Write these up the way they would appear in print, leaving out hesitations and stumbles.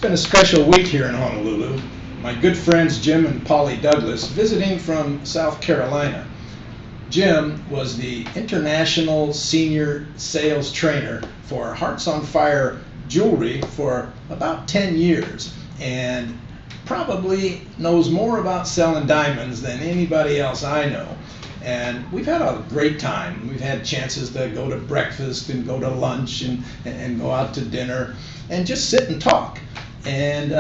been a special week here in Honolulu. My good friends Jim and Polly Douglas visiting from South Carolina. Jim was the international senior sales trainer for Hearts on Fire jewelry for about 10 years and probably knows more about selling diamonds than anybody else I know. And we've had a great time. We've had chances to go to breakfast and go to lunch and go out to dinner and just sit and talk. And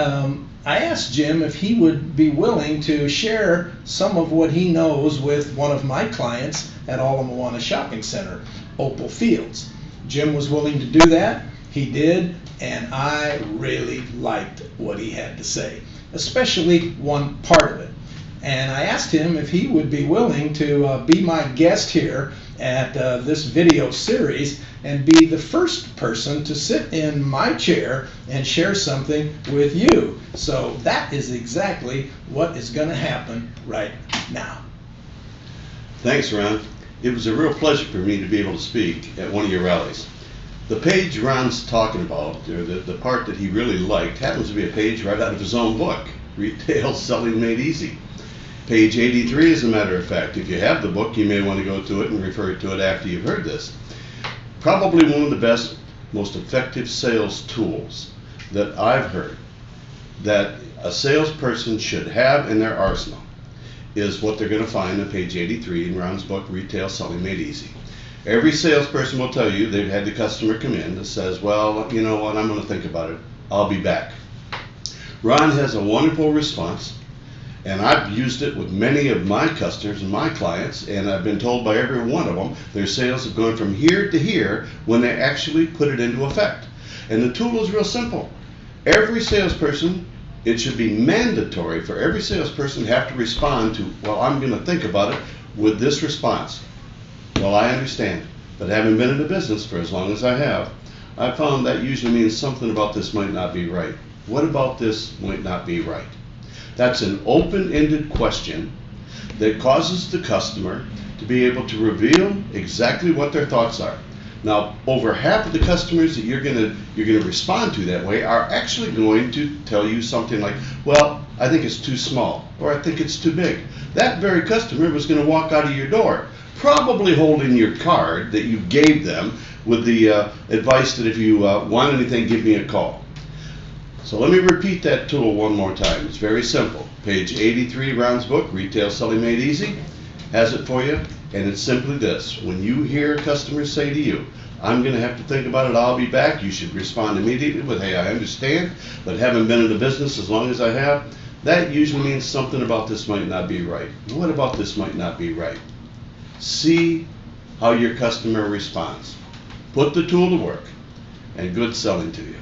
I asked Jim if he would be willing to share some of what he knows with one of my clients at Ala Moana Shopping Center, Opal Fields. Jim was willing to do that. He did, and I really liked what he had to say, especially one part of it. And I asked him if he would be willing to be my guest here at this video series and be the first person to sit in my chair and share something with you. So that is exactly what is going to happen right now. Thanks, Ron. It was a real pleasure for me to be able to speak at one of your rallies. The page Ron's talking about, or the part that he really liked, happens to be a page right out of his own book, Retail Selling Made Easy. Page 83, as a matter of fact. If you have the book, you may want to go to it and refer to it after you've heard this. Probably one of the best, most effective sales tools that I've heard that a salesperson should have in their arsenal is what they're going to find on page 83 in Ron's book, Retail Selling Made Easy. Every salesperson will tell you they've had the customer come in that says, well, you know what, I'm going to think about it. I'll be back. Ron has a wonderful response. And I've used it with many of my customers and my clients, and I've been told by every one of them their sales have gone from here to here when they actually put it into effect. And the tool is real simple. Every salesperson, it should be mandatory for every salesperson to have to respond to, well, I'm going to think about it with this response. Well, I understand, but having been in the business for as long as I have, I found that usually means something about this might not be right. What about this might not be right? That's an open-ended question that causes the customer to be able to reveal exactly what their thoughts are. Now, over half of the customers that you're gonna respond to that way are actually going to tell you something like, well, I think it's too small, or I think it's too big. That very customer was going to walk out of your door, probably holding your card that you gave them with the advice that if you want anything, give me a call. So let me repeat that tool one more time. It's very simple. Page 83, Ron's book, Retail Selling Made Easy, has it for you. And it's simply this. When you hear customers say to you, I'm going to have to think about it, I'll be back, you should respond immediately with, hey, I understand, but having been in the business as long as I have, that usually means something about this might not be right. What about this might not be right? See how your customer responds. Put the tool to work, and good selling to you.